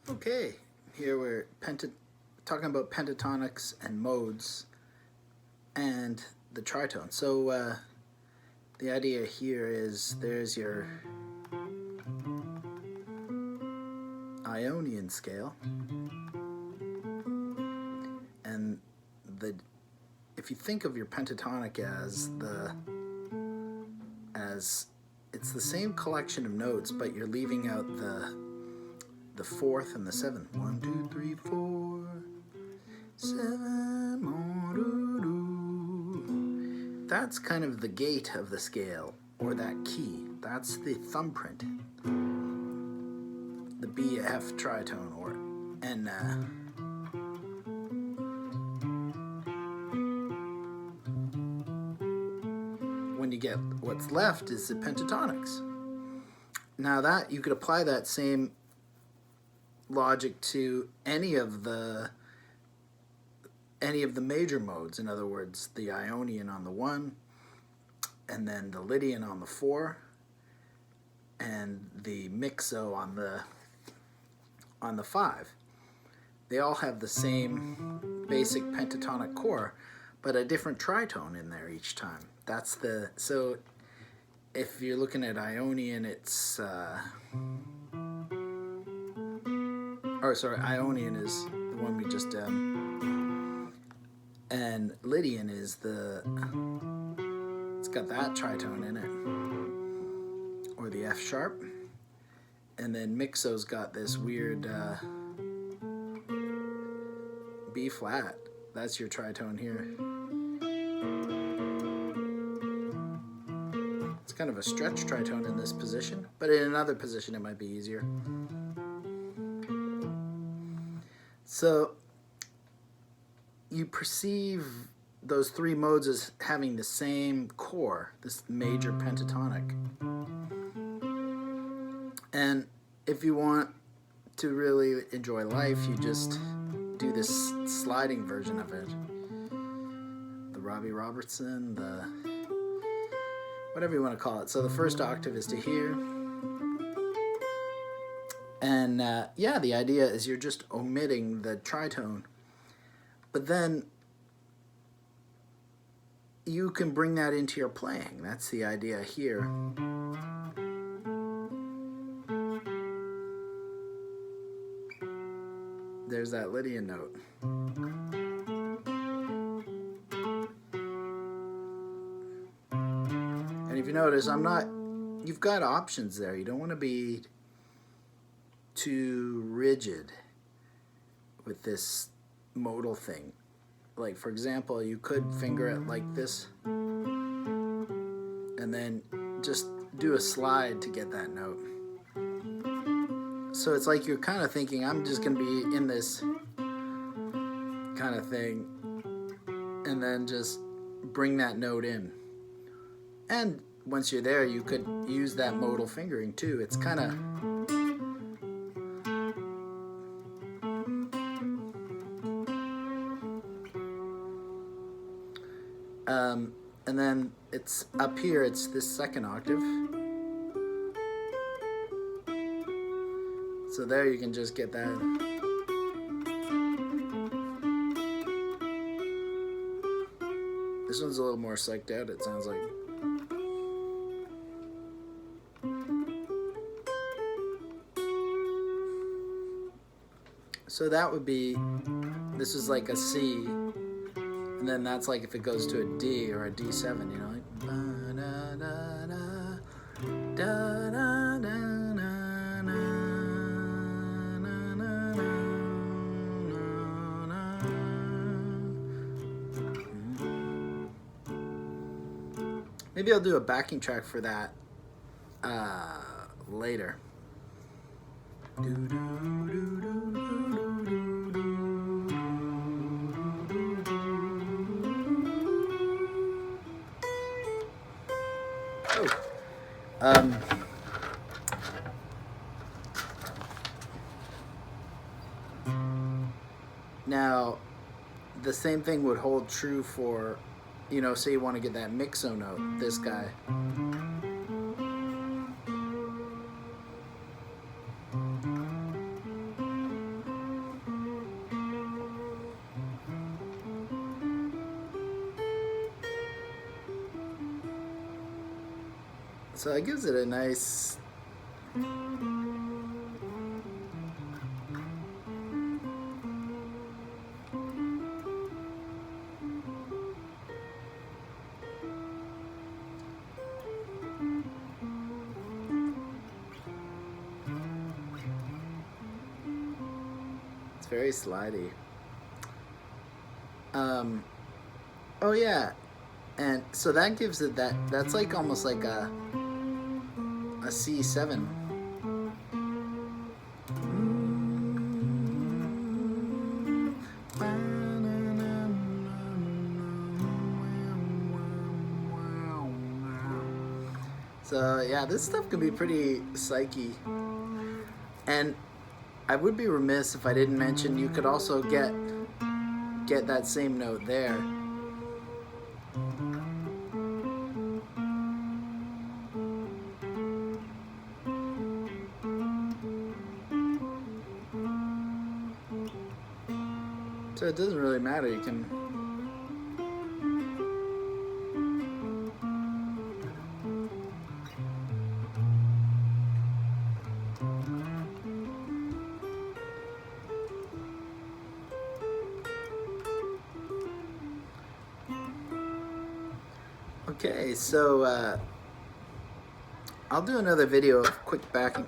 Okay, here we're talking about pentatonics and modes and the tritone. So the idea here is there's your Ionian scale, and if you think of your pentatonic as it's the same collection of notes, but you're leaving out the fourth and the seventh. 1, 2, 3, 4, 7. That's kind of the gate of the scale, or that key. That's the thumbprint. The B F tritone, and when you get what's left is the pentatonics. Now that you could apply that same logic to any of the major modes. In other words, the Ionian on the 1, and then the Lydian on the 4, and the Mixo on the 5. They all have the same basic pentatonic core, but a different tritone in there each time. So if you're looking at Ionian, it's Ionian is the one we just did, and Lydian is it's got that tritone in it, or the F sharp, and then Mixo's got this weird B flat. That's your tritone here. It's kind of a stretch tritone in this position, but in another position it might be easier. So you perceive those three modes as having the same core, this major pentatonic. And if you want to really enjoy life, you just do this sliding version of it. The Robbie Robertson, whatever you want to call it. So the first octave is to here. And yeah, the idea is you're just omitting the tritone. But then you can bring that into your playing. That's the idea here. There's that Lydian note. And if you notice, you've got options there. You don't want to be too rigid with this modal thing. Like, for example, you could finger it like this and then just do a slide to get that note. So it's like you're kind of thinking, I'm just going to be in this kind of thing, and then just bring that note in. And once you're there, you could use that modal fingering too. It's kind of and then it's up here, it's this second octave. So there you can just get that. This one's a little more psyched out, it sounds like. So that would be, this is like a C. And then that's like if it goes to a D or a D7, you know, like maybe I'll do a backing track for that later. Now, the same thing would hold true for, you know, say you want to get that mixo note, this guy. So it gives it a nice it's very slidey. Oh yeah, and so that gives it that's like almost like a C7. So yeah, this stuff can be pretty psyche. And I would be remiss if I didn't mention you could also get that same note there. So it doesn't really matter, you can Okay, so I'll do another video of quick backing